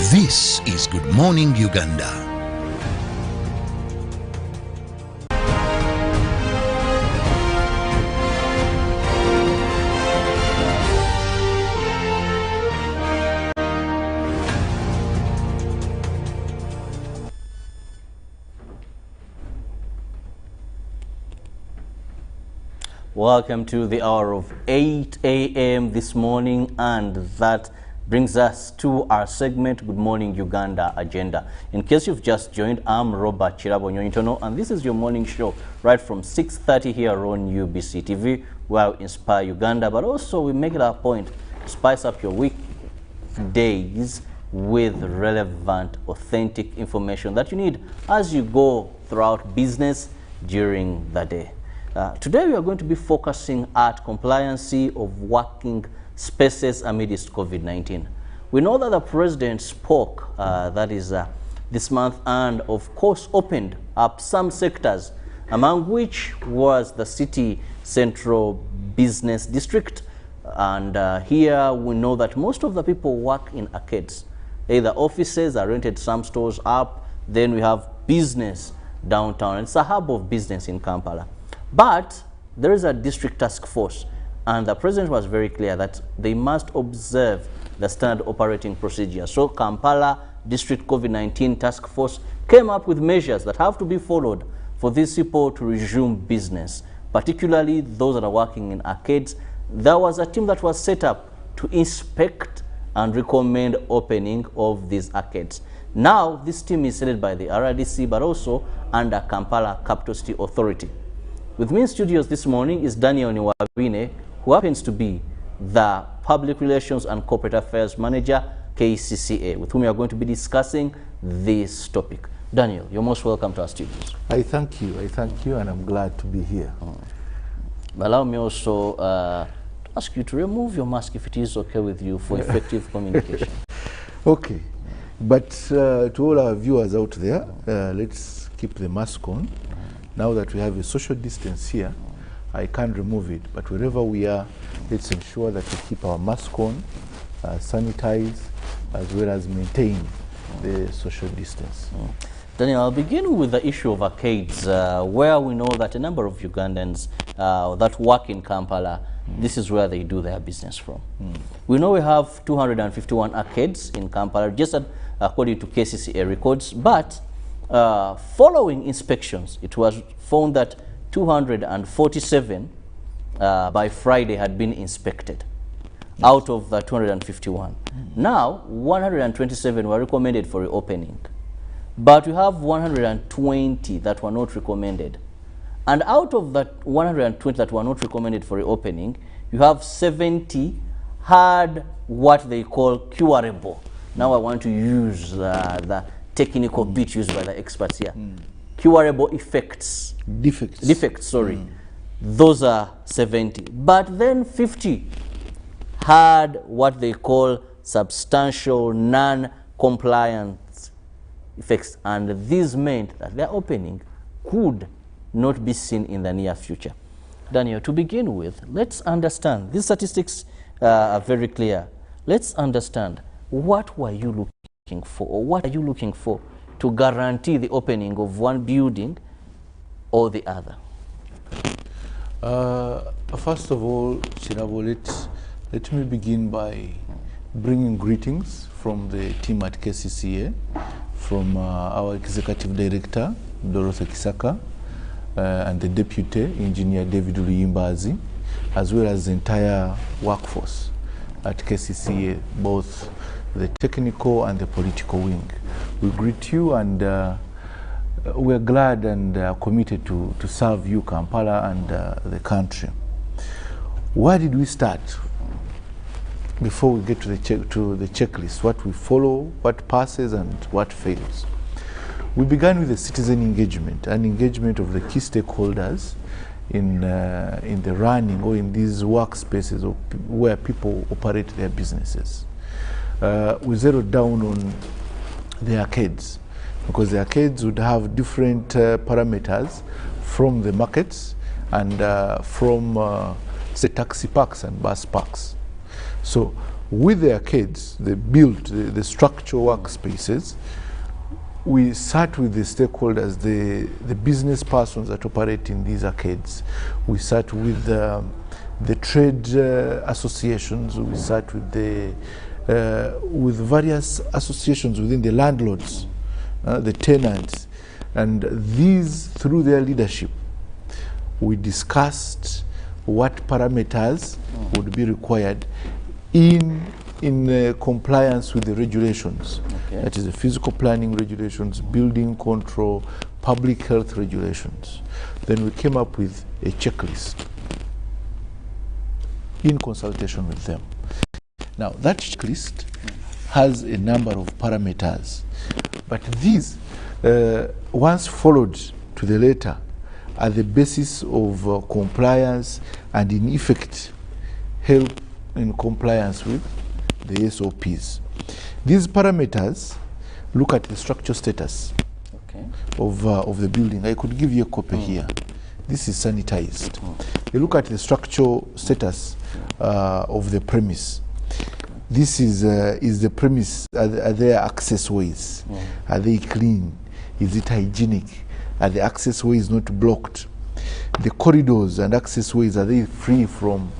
This is Good Morning Uganda. Welcome to the hour of 8 a.m. this morning, and that brings us to our segment, Good Morning Uganda Agenda. In case you've just joined, I'm Robert Chirabo, and this is your morning show right from 6:30 here on UBC TV, where we inspire Uganda, but also we make it our point to spice up your weekdays with relevant, authentic information that you need as you go throughout business during the day. Today we are going to be focusing at compliancy of working spaces amidst COVID-19. We know that the president spoke, this month, and of course opened up some sectors, among which was the city central business district. And here we know that most of the people work in arcades. Either offices are rented, some stores up, then we have business downtown. It's a hub of business in Kampala. But there is a district task force, and the president was very clear that they must observe the standard operating procedure. So Kampala District COVID-19 Task Force came up with measures that have to be followed for these people to resume business, particularly those that are working in arcades. There was a team that was set up to inspect and recommend opening of these arcades. Now, this team is headed by the RDC, but also under Kampala Capital City Authority. With me in studios this morning is Daniel Niwabine, who happens to be the Public Relations and Corporate Affairs Manager, KCCA, with whom we are going to be discussing this topic. Daniel, you're most welcome to our studios. I thank you, and I'm glad to be here. Allow me also to ask you to remove your mask if it is okay with you for effective communication. Okay, but to all our viewers out there, let's keep the mask on. Now that we have a social distance here, I can't remove it, but wherever we are, let's ensure that we keep our mask on, sanitize, as well as maintain the social distance. Daniel, I'll begin with the issue of arcades, where we know that a number of Ugandans that work in Kampala, this is where they do their business from. We know we have 251 arcades in Kampala, just according to KCCA records, but following inspections, it was found that 247 by Friday had been inspected out of the 251. Now, 127 were recommended for reopening, but we have 120 that were not recommended. And out of that 120 that were not recommended for reopening, you have 70 had what they call curable. Now I want to use the technical bit used by the experts here. Curable defects, sorry. Those are 70. But then 50 had what they call substantial non-compliance effects, and these meant that their opening could not be seen in the near future. Daniel, to begin with, let's understand. These statistics are very clear. Let's understand, what were you looking for, or what are you looking for to guarantee the opening of one building or the other? First of all, Chirabo, let me begin by bringing greetings from the team at KCCA, from our Executive Director, Dorothy Kisaka, and the Deputy Engineer David Luyimbazi, as well as the entire workforce at KCCA, both the technical and the political wing. We greet you, and we're glad and committed to serve you, Kampala, and the country. Where did we start? Before we get to the checklist, what we follow, what passes, and what fails. We began with the citizen engagement, and engagement of the key stakeholders in the running or in these workspaces where people operate their businesses. We zeroed down on the arcades, because the arcades would have different parameters from the markets and from say taxi parks and bus parks. So with the arcades, they built the structural workspaces. We sat with the stakeholders, the business persons that operate in these arcades. We sat with the trade associations. We sat with various associations within the landlords, the tenants, and these, through their leadership, we discussed what parameters would be required in compliance with the regulations. Okay. That is the physical planning regulations, building control, public health regulations. Then we came up with a checklist in consultation with them. Now that checklist has a number of parameters, but these, once followed to the letter, are the basis of compliance and in effect help in compliance with the SOPs. These parameters look at the structural status of the building. I could give you a copy here. This is sanitized. They look at the structural status of the premise. This is the premise. Are there access ways? Are they clean? Is it hygienic? Are the access ways not blocked? The corridors and access ways, are they free from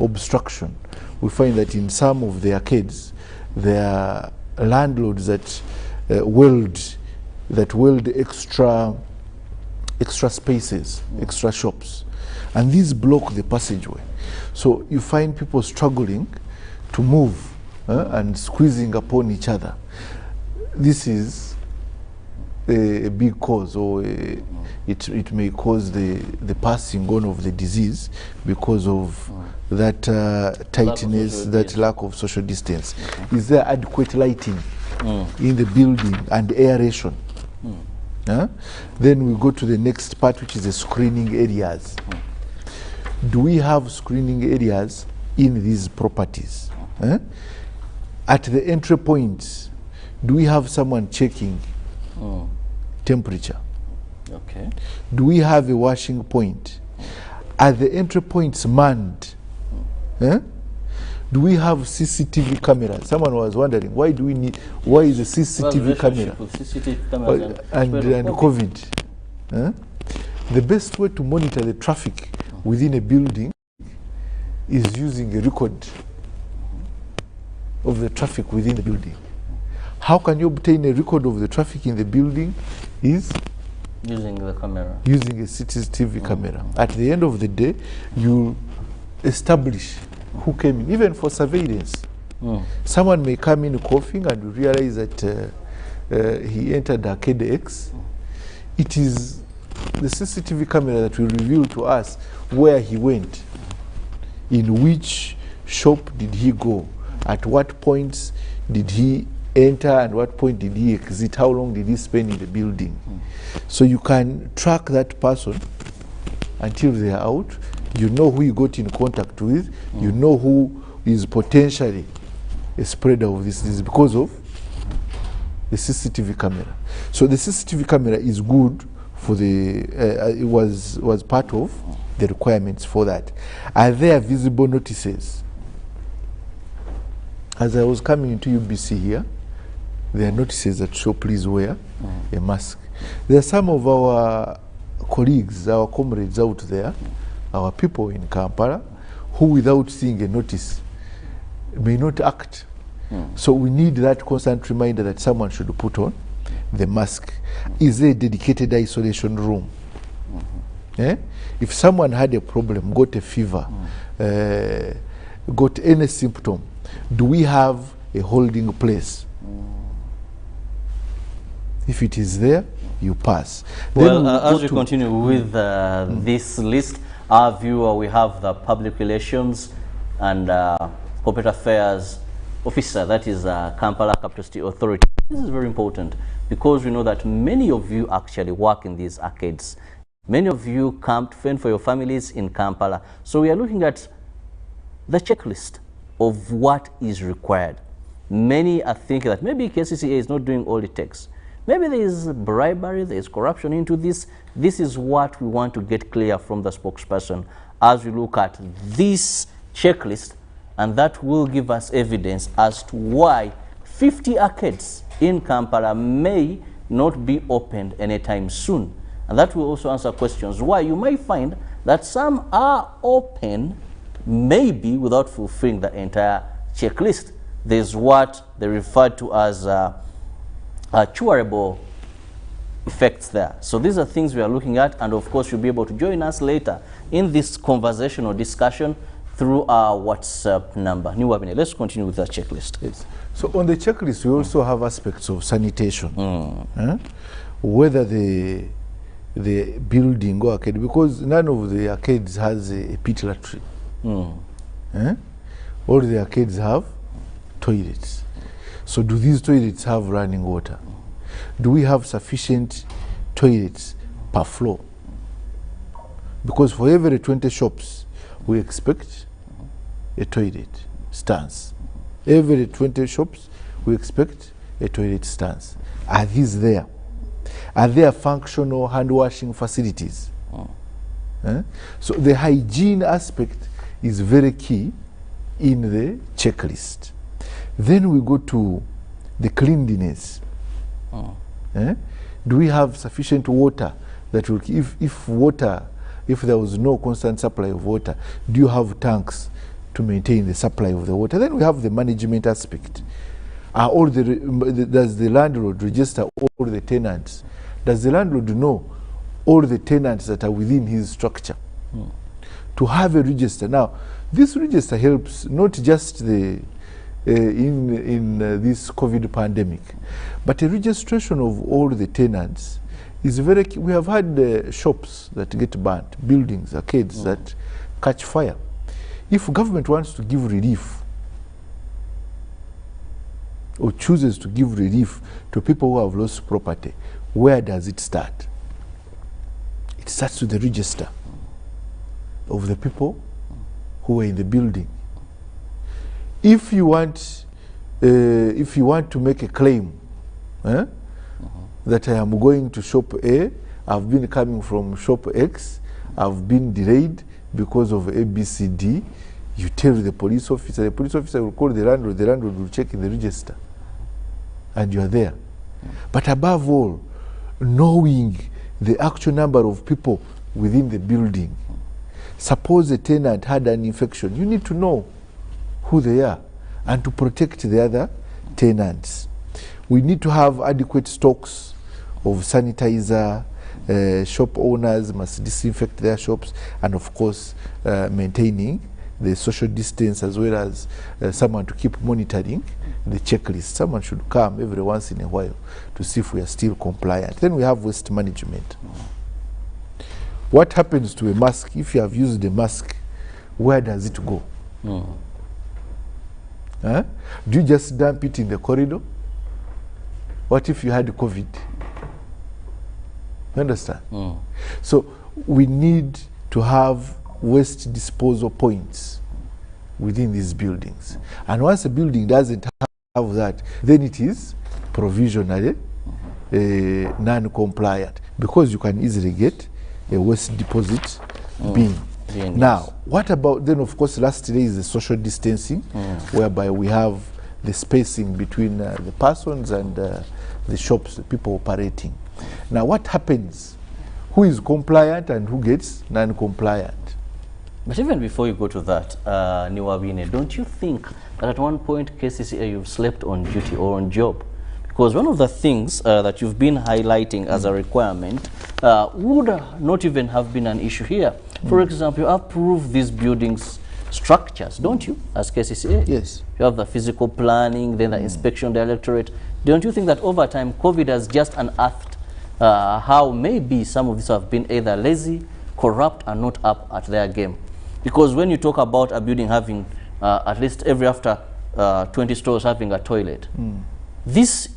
obstruction? We find that in some of the arcades, there are landlords that weld extra spaces, extra shops, and these block the passageway. So you find people struggling to move and squeezing upon each other. This is a big cause, or it may cause the passing on of the disease because of that tightness, that lack of social distance. Is there adequate lighting in the building and aeration? Then we go to the next part, which is the screening areas. Do we have screening areas in these properties? At the entry points, do we have someone checking temperature? Okay. Do we have a washing point? Are the entry points manned? Do we have CCTV cameras? Someone was wondering, why is a CCTV camera? CCTV and COVID. The best way to monitor the traffic within a building is using a record of the traffic within the building. How can you obtain a record of the traffic in the building? Is using the camera. Using a CCTV camera. At the end of the day, you establish who came in, even for surveillance. Someone may come in coughing and you realize that he entered Arcade X. It is the CCTV camera that will reveal to us where he went, in which shop did he go, at what points did he enter and what point did he exit, how long did he spend in the building. So you can track that person until they are out. You know who you got in contact with. You know who is potentially a spreader of this disease because of the CCTV camera. So the CCTV camera is good for the, it was part of the requirements for that. Are there visible notices? As I was coming into UBC here, there are notices that show please wear a mask. There are some of our colleagues, our comrades out there, our people in Kampala, who without seeing a notice may not act. So we need that constant reminder that someone should put on the mask. Is there a dedicated isolation room? If someone had a problem, got a fever, got any symptom, do we have a holding place? If it is there, you pass. Well, as we continue with this list, our viewer, we have the public relations and corporate affairs officer, that is Kampala Capital City Authority. This is very important because we know that many of you actually work in these arcades. Many of you come to fend for your families in Kampala. So we are looking at the checklist of what is required. Many are thinking that maybe KCCA is not doing all it takes. Maybe there is bribery, there is corruption into this. This is what we want to get clear from the spokesperson as we look at this checklist and that will give us evidence as to why 50 arcades in Kampala may not be opened anytime soon. And that will also answer questions why you might find that some are open, maybe without fulfilling the entire checklist. There's what they refer to as curable effects there. So these are things we are looking at, and of course you'll be able to join us later in this conversation or discussion through our WhatsApp number. Let's continue with that checklist. Yes. So on the checklist, we also have aspects of sanitation. Whether the building or arcade, because none of the arcades has a pit latrine. All the arcades have toilets. So do these toilets have running water? Do we have sufficient toilets per floor? Because for every 20 shops, we expect a toilet stance. Every 20 shops, we expect a toilet stance. Are these there? Are there functional hand washing facilities? So the hygiene aspect is very key in the checklist. Then we go to the cleanliness. Do we have sufficient water that will, if there was no constant supply of water, do you have tanks to maintain the supply of the water? Then we have the management aspect. Does the landlord register all the tenants? Does the landlord know all the tenants that are within his structure? To have a register. Now, this register helps not just the in this COVID pandemic, but a registration of all the tenants is very key. We have had shops that get burnt, buildings, arcades that catch fire. If government wants to give relief or chooses to give relief to people who have lost property, where does it start? It starts with the register of the people who were in the building. If you want to make a claim that I am going to shop A, I've been coming from shop X, I've been delayed because of ABCD, you tell the police officer will call the landlord will check in the register, and you are there. But above all, knowing the actual number of people within the building. Suppose a tenant had an infection, you need to know who they are and to protect the other tenants. We need to have adequate stocks of sanitizer. Shop owners must disinfect their shops, and of course maintaining the social distance, as well as someone to keep monitoring the checklist. Someone should come every once in a while to see if we are still compliant. Then we have waste management. What happens to a mask? If you have used a mask, where does it go? Do you just dump it in the corridor? What if you had COVID? You understand? So we need to have waste disposal points within these buildings. And once a building doesn't have that, then it is provisionally non-compliant, because you can easily get a waste deposit bin. Now, what about then, of course, lastly is the social distancing, whereby we have the spacing between the persons and the shops, the people operating. Now, what happens? Who is compliant and who gets non-compliant? But even before you go to that, Niwabine, don't you think that at one point KCCA you've slept on duty or on job? Because one of the things that you've been highlighting as a requirement would not even have been an issue here. For example, you approve these buildings structures, don't you, as KCCA? Yes. You have the physical planning, then the inspection directorate. Don't you think that over time COVID has just unearthed how maybe some of these have been either lazy, corrupt, and not up at their game? Because when you talk about a building having at least every after 20 stores having a toilet, this,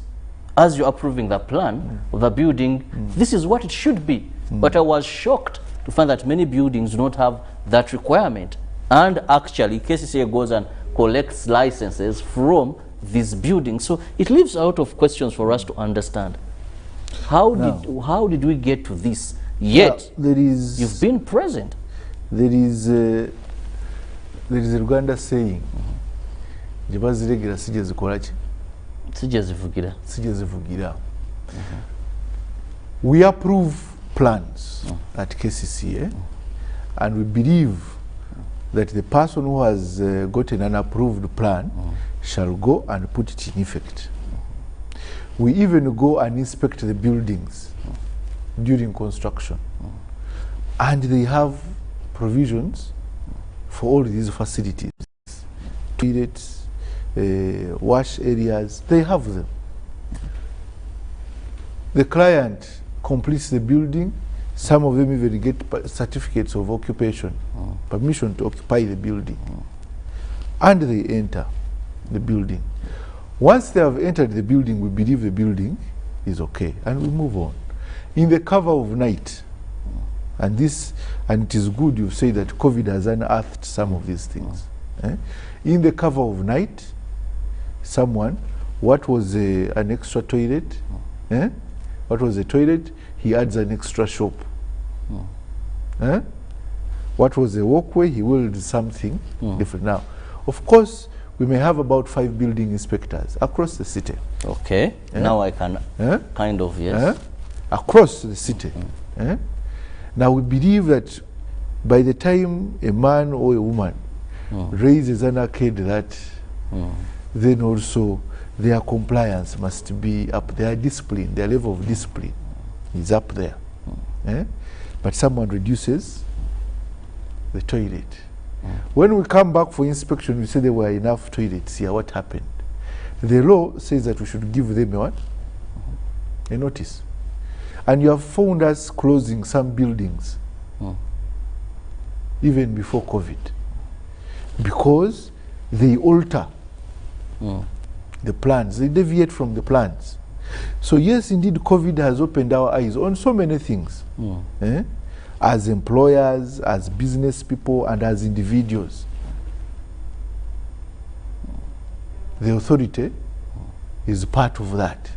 as you're approving the plan of the building, this is what it should be. But I was shocked to find that many buildings do not have that requirement. And actually, KCCA goes and collects licenses from these buildings. So it leaves a lot of questions for us to understand. How did we get to this? Yet, there is, you've been present. There is there is a Uganda saying, Jebaziregira sije zikola ki? Sije zivugira. Sije zivugira. We approve plans at KCCA, and we believe that the person who has gotten an approved plan shall go and put it in effect. We even go and inspect the buildings during construction. And they have provisions for all these facilities. Toilets, wash areas, they have them. The client completes the building. Some of them even get certificates of occupation, permission to occupy the building. And they enter the building. Once they have entered the building, we believe the building is okay, and we move on. In the cover of night, and it is good you say that COVID has unearthed some of these things. In the cover of night, what was an extra toilet? What was a toilet? He adds an extra shop. What was a walkway? He will do something different. Now, of course, we may have about 5 building inspectors across the city. Okay. Now I can kind of, yes. Across the city. Now we believe that by the time a man or a woman raises an arcade, that then also their compliance must be up, their discipline, their level of discipline is up there. But someone reduces the toilet. When we come back for inspection, we say there were enough toilets here. What happened? The law says that we should give them a what? A notice. And you have found us closing some buildings even before COVID, because they alter the plans, they deviate from the plans. So yes, indeed, COVID has opened our eyes on so many things, as employers, as business people, and as individuals. The authority is part of that.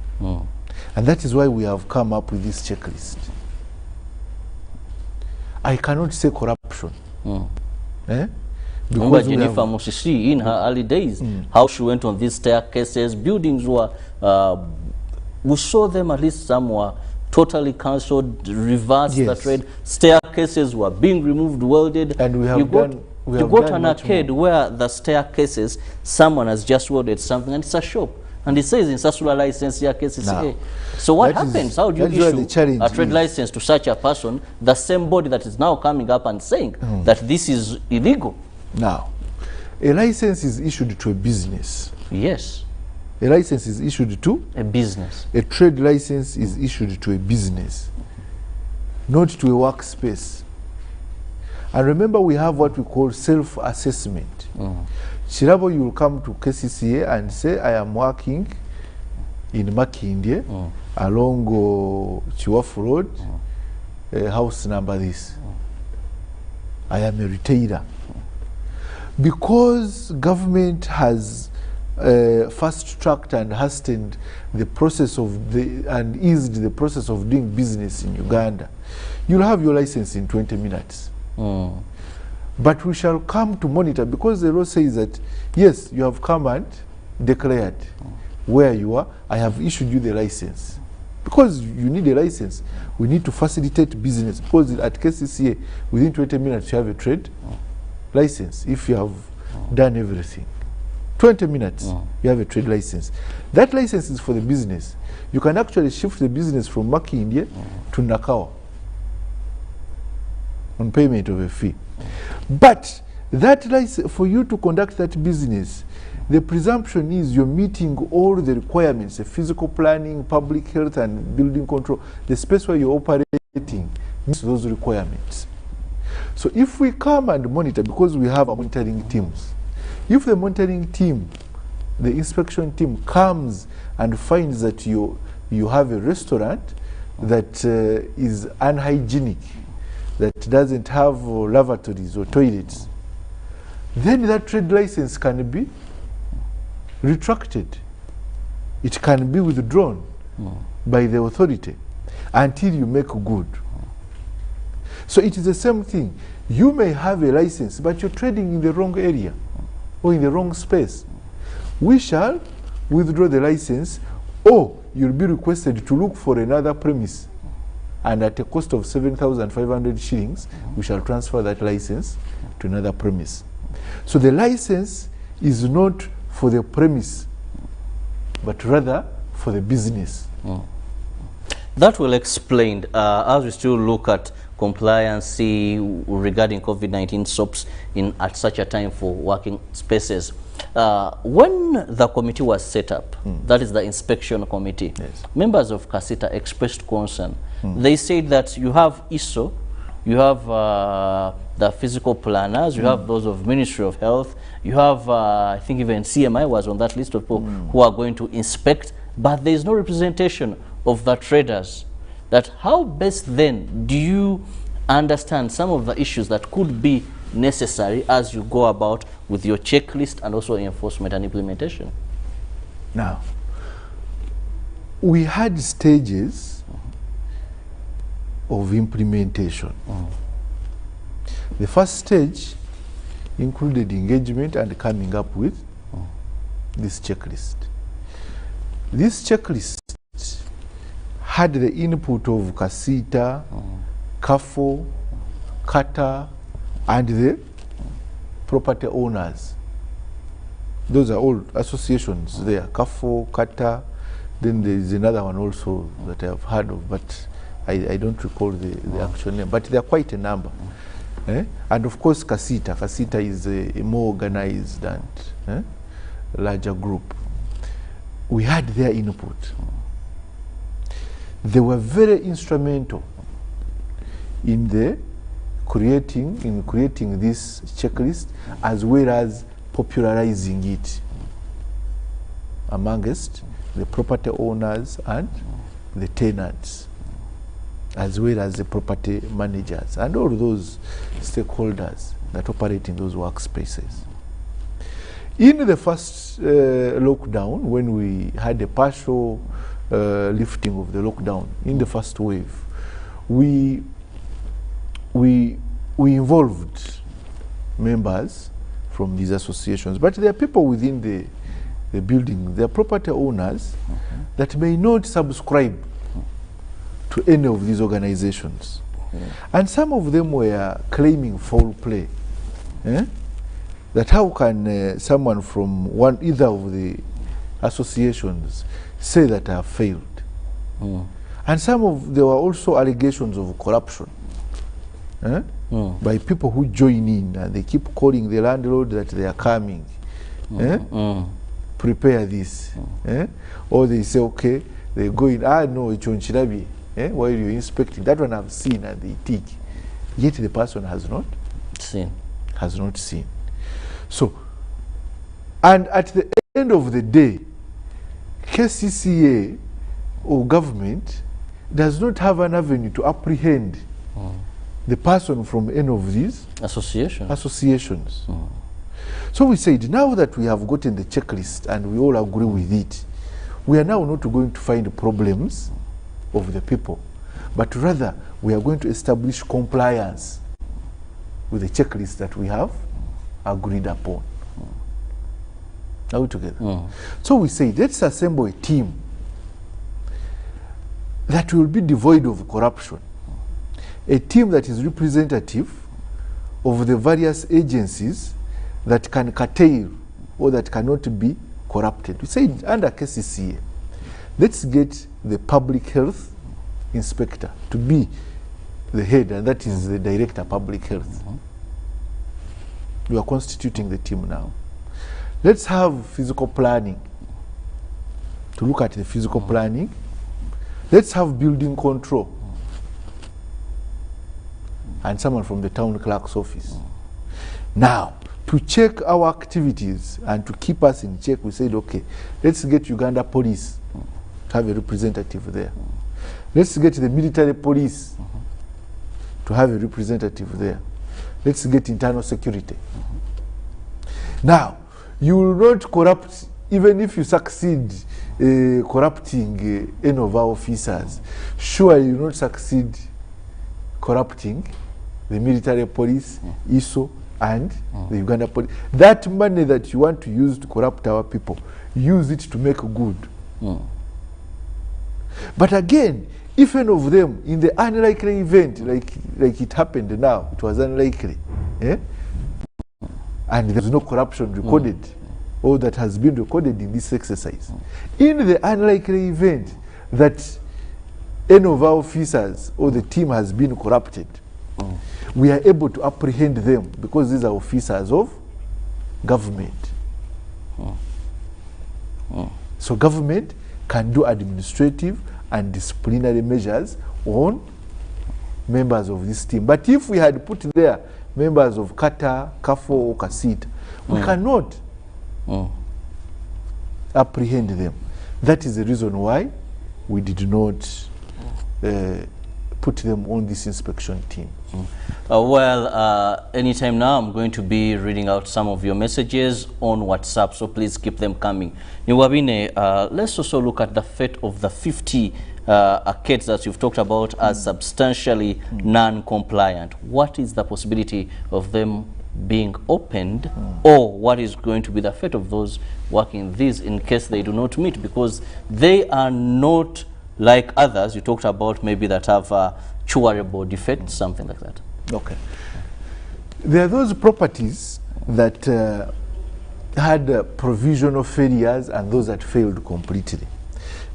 And that is why we have come up with this checklist. I cannot say corruption. Remember Jennifer Musisi in her early days, how she went on these staircases. Buildings were, we saw them, at least some were totally cancelled, reversed, that read, staircases were being removed, welded. And we have you got an arcade where the staircases, someone has just welded something, and it's a shop. And it says in Sasula license here, KCCA. So what happens? How do you issue a trade license to such a person, the same body that is now coming up and saying that this is illegal? Now, a license is issued to a business. Yes. A license is issued to a business. A trade license is issued to a business, not to a workspace. And remember, we have what we call self-assessment. Chirabo, you will come to KCCA and say, I am working in Makindye along Chiwafu Road, house number this. I am a retailer. Because government has fast-tracked and hastened the process of and eased the process of doing business in Uganda, you'll have your license in 20 minutes. But we shall come to monitor, because the law says that, yes, you have come and declared where you are. I have issued you the license. Because you need a license, we need to facilitate business. Because at KCCA, within 20 minutes, you have a trade license. If you have done everything, 20 minutes, you have a trade license. That license is for the business. You can actually shift the business from Makindye to Nakawa on payment of a fee. But that license, for you to conduct that business, the presumption is you're meeting all the requirements, the physical planning, public health and building control. The space where you're operating meets those requirements. So if we come and monitor, because we have monitoring teams, if the monitoring team, the inspection team comes and finds that you have a restaurant that is unhygienic, that doesn't have lavatories or toilets, then that trade license can be retracted. It can be withdrawn by the authority until you make good. So it is the same thing. You may have a license, but you're trading in the wrong area or in the wrong space. We shall withdraw the license, or you'll be requested to look for another premise. And at a cost of 7,500 shillings, we shall transfer that license to another premise. So the license is not for the premise, but rather for the business. That will explain, as we still look at compliance regarding COVID-19 SOPs at such a time for working spaces. When the committee was set up, that is the inspection committee, Yes. members of KCCA expressed concern. They said that you have ISO, you have the physical planners, you have those of Ministry of Health, you have, I think even CMI was on that list of people who are going to inspect, but there is no representation of the traders. That how best then do you understand some of the issues that could be necessary as you go about with your checklist and also enforcement and implementation? Now, we had stages of implementation. The first stage included engagement and coming up with this checklist. This checklist had the input of KCCA, CAFO, CATA, and the property owners. Those are all associations there. CAFO, CATA, then there is another one also that I have heard of, but I don't recall the actual name, but there are quite a number. And of course KCCA. KCCA is a more organized and larger group. We had their input. They were very instrumental in creating this checklist, as well as popularizing it amongst the property owners and the tenants, as well as the property managers and all those stakeholders that operate in those workspaces. In the first lockdown, when we had a partial lifting of the lockdown in the first wave, we involved members from these associations, but there are people within the building, there are property owners that may not subscribe to any of these organizations. And some of them were claiming foul play. That how can someone from either of the associations say that I have failed? And there were also allegations of corruption by people who join in, and they keep calling the landlord that they are coming. Prepare this. Or they say, okay, they go in, no, it's on Chirabi. While you're inspecting, that one I've seen, and they tick. Yet the person has not seen. So, and at the end of the day, KCCA or government does not have an avenue to apprehend the person from any of these associations. So we said, now that we have gotten the checklist and we all agree with it, we are now not going to find problems of the people, but rather we are going to establish compliance with the checklist that we have agreed upon. Are we together? So we say, let's assemble a team that will be devoid of corruption, a team that is representative of the various agencies that can curtail or that cannot be corrupted. We say under KCCA, let's get the public health inspector to be the head, and that is the director of public health. We are constituting the team now. Let's have physical planning, to look at the physical planning. Let's have building control, and someone from the town clerk's office. Now, to check our activities and to keep us in check, we said, okay, let's get Uganda police to have a representative there. Let's get the military police to have a representative there. Let's get internal security. Now, you will not corrupt, even if you succeed corrupting any of our officers. Sure, you will not succeed corrupting the military police, ISO, and the Uganda police. That money that you want to use to corrupt our people, use it to make good. But again, if any of them, in the unlikely event, like it happened now, it was unlikely, and there's no corruption recorded, or that has been recorded in this exercise. In the unlikely event that any of our officers or the team has been corrupted, we are able to apprehend them because these are officers of government. So government can do administrative and disciplinary measures on members of this team. But if we had put there members of Kata, Kafo, or Kasita, we cannot apprehend them. That is the reason why we did not put them on this inspection team. Anytime now, I'm going to be reading out some of your messages on WhatsApp, so please keep them coming. Niwabine, let's also look at the fate of the 50 arcades that you've talked about as substantially non-compliant. What is the possibility of them being opened, or what is going to be the fate of those working these in case they do not meet? Because they are not like others you talked about, maybe that have curable defects, something like that. Okay. There are those properties that had provisional failures and those that failed completely.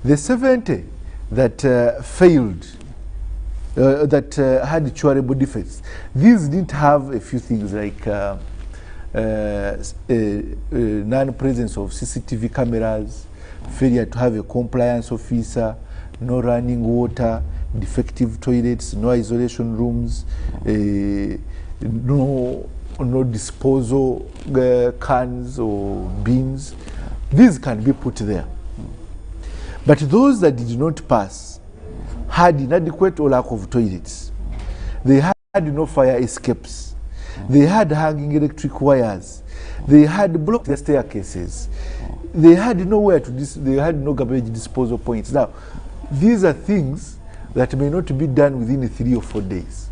The 70 that failed, that had curable defects, these didn't have a few things like non-presence of CCTV cameras, failure to have a compliance officer, no running water, defective toilets, no isolation rooms, no disposal cans or bins. These can be put there. But those that did not pass had inadequate or lack of toilets. They had no fire escapes. They had hanging electric wires. They had blocked the staircases. They had nowhere to they had no garbage disposal points. Now, these are things that may not be done within 3 or 4 days.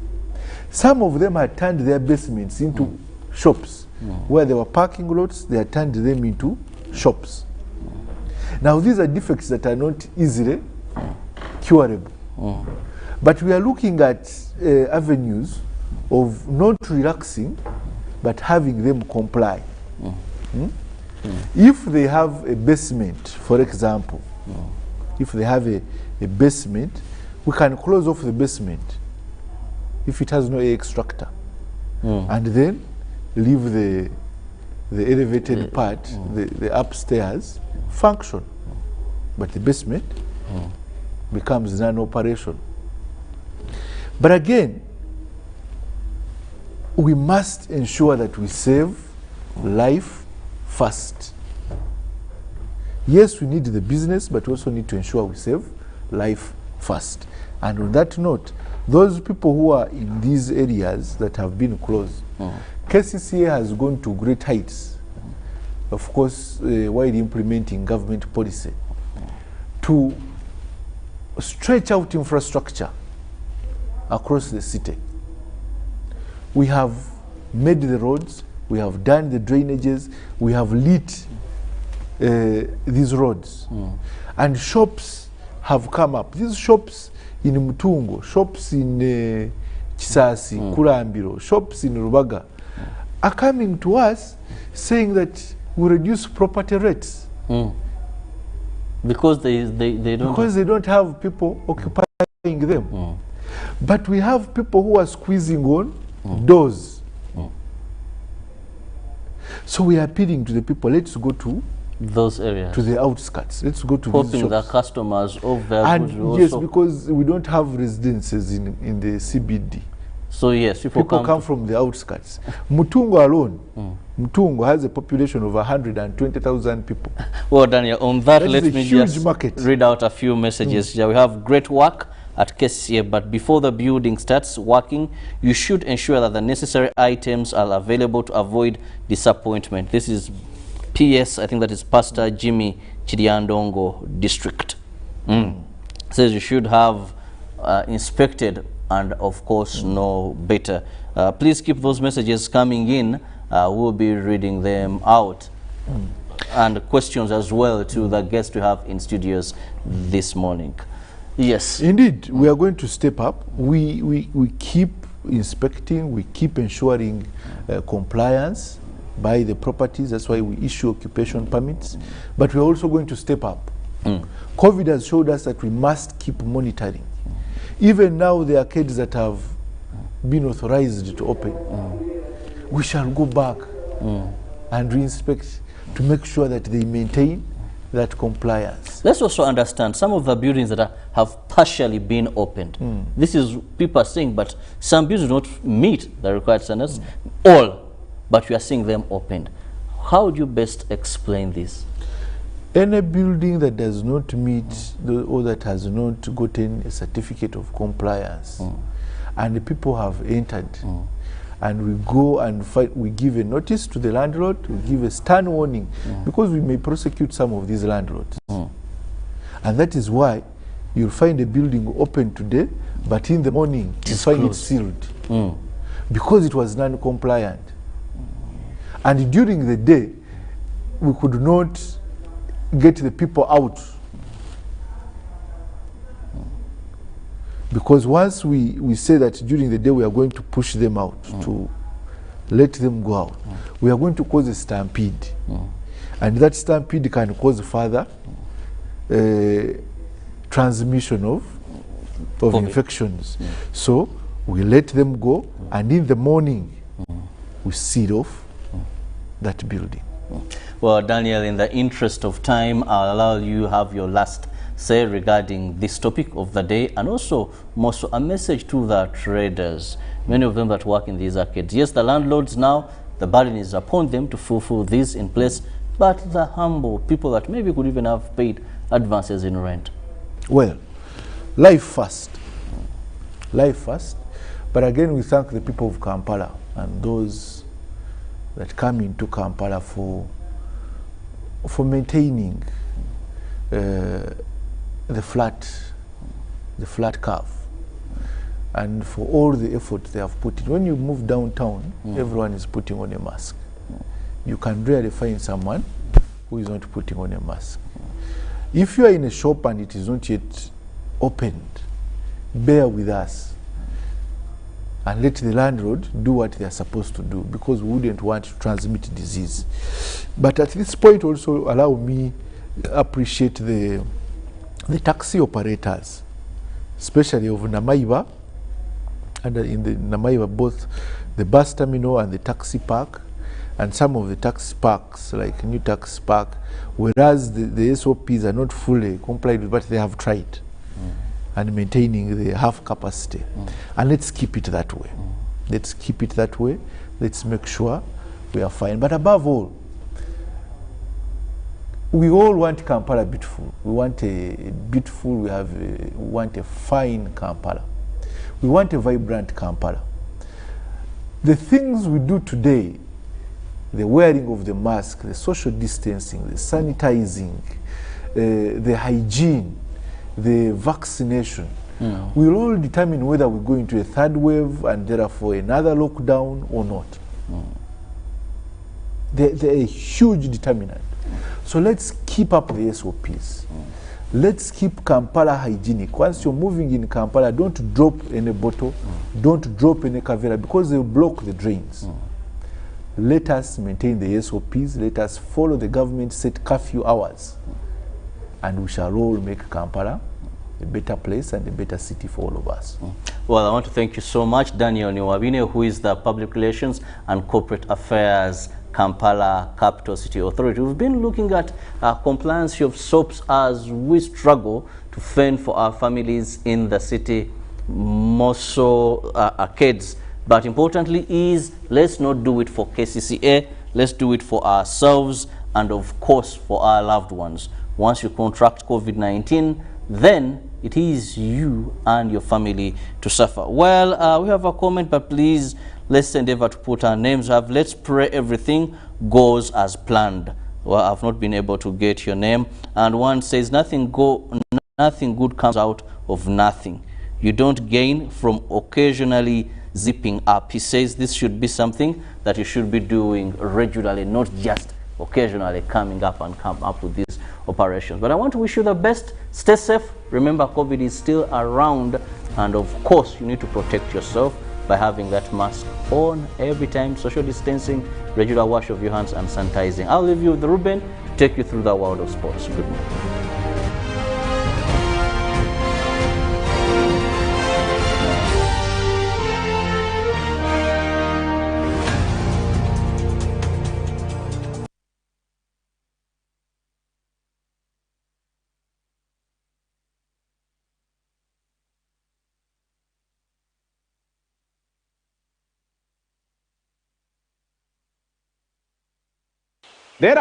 Some of them had turned their basements into shops. Where there were parking lots, they had turned them into shops. Now, these are defects that are not easily curable. But we are looking at avenues of not relaxing, but having them comply. If they have a basement, for example, if they have a basement, we can close off the basement if it has no air extractor, and then leave the elevated part, the upstairs, function, but the basement becomes non-operation. But again, we must ensure that we save life first. Yes, we need the business, but we also need to ensure we save life first. And on that note, those people who are in these areas that have been closed, KCCA has gone to great heights, of course, while implementing government policy, to stretch out infrastructure across the city. We have made the roads, we have done the drainages, we have lit these roads, and shops have come up. These shops in Mutungo, shops in Kisasi, Kulambiro, shops in Rubaga are coming to us saying that we reduce property rates. Because they don't have people occupying them. But we have people who are squeezing on doors. So we are appealing to the people, let's go to those areas, to the outskirts. Let's go to hoping these shops. the customers of their and goods yes, also, because we don't have residences in the CBD. So yes, people come from the outskirts. Mutungo alone, Mutungo has a population of 120,000 people. Well, Daniel, on that, let me just market. Read out a few messages. Yeah, we have great work at KCCA, but before the building starts working, you should ensure that the necessary items are available to avoid disappointment. This is PS, I think that is Pastor Jimmy Chiriandongo District. Says you should have inspected and of course know better. Please keep those messages coming in. We'll be reading them out. And questions as well to the guests we have in studios this morning. Yes. Indeed, we are going to step up. We keep inspecting, we keep ensuring compliance by the properties. That's why we issue occupation permits. But we're also going to step up. COVID has showed us that we must keep monitoring. Even now, the arcades that have been authorized to open, we shall go back and re-inspect to make sure that they maintain that compliance. Let's also understand some of the buildings that have partially been opened. This is people are saying, but some buildings do not meet the required standards, all, but we are seeing them opened. How would you best explain this? Any building that does not meet or that has not gotten a certificate of compliance, and the people have entered, and we go and fight, we give a notice to the landlord, we give a stern warning, because we may prosecute some of these landlords. And that is why you'll find a building open today, but in the morning you find it sealed, because it was non-compliant. And during the day, we could not get the people out. Because once we say that during the day we are going to push them out, to let them go out, we are going to cause a stampede. And that stampede can cause further transmission of infections. So we let them go, and in the morning we seal off that building. Well, Daniel, in the interest of time, I'll allow you have your last say regarding this topic of the day, and also more so a message to the traders, many of them that work in these arcades. Yes, the landlords now, the burden is upon them to fulfill this in place, but the humble people that maybe could even have paid advances in rent. Well, life first. Life first. But again, we thank the people of Kampala and those that come into Kampala for maintaining the flat curve, and for all the effort they have put in. When you move downtown, everyone is putting on a mask. You can rarely find someone who is not putting on a mask. If you are in a shop and it is not yet opened, bear with us and let the landlord do what they are supposed to do, because we wouldn't want to transmit disease. But at this point also, allow me to appreciate the taxi operators, especially of Namaiba, and in the Namaiba, both the bus terminal and the taxi park, and some of the taxi parks, like New Taxi Park, whereas the SOPs are not fully complied with, but they have tried and maintaining the half capacity. And let's keep it that way. Let's keep it that way. Let's make sure we are fine. But above all, we all want Kampala beautiful. We want a beautiful, we want a fine Kampala. We want a vibrant Kampala. The things we do today, the wearing of the mask, the social distancing, the sanitizing, the hygiene, the vaccination, will all determine whether we go into a third wave and therefore another lockdown or not. They're a huge determinant. So let's keep up the SOPs. Let's keep Kampala hygienic. Once you're moving in Kampala, don't drop any bottle, don't drop any kavera, because they'll block the drains. Let us maintain the SOPs, let us follow the government set curfew hours, and we shall all make Kampala a better place and a better city for all of us. Well, I want to thank you so much, Daniel Niwabine, who is the Public Relations and Corporate Affairs Kampala Capital City Authority. We've been looking at compliance of SOPs as we struggle to fend for our families in the city, more so our kids. But importantly is, let's not do it for KCCA, let's do it for ourselves and of course for our loved ones. Once you contract COVID-19, then it is you and your family to suffer. Well, we have a comment, but please, let's endeavor to put our names. Let's pray everything goes as planned. Well, I've not been able to get your name. And one says, nothing good comes out of nothing. you don't gain from occasionally zipping up. He says this should be something that you should be doing regularly, not just occasionally coming up with these operations. But I want to wish you the best. Stay safe. Remember, COVID is still around, and of course you need to protect yourself by having that mask on every time, social distancing, regular wash of your hands, and sanitizing. I'll leave you with Ruben to take you through the world of sports. Good morning.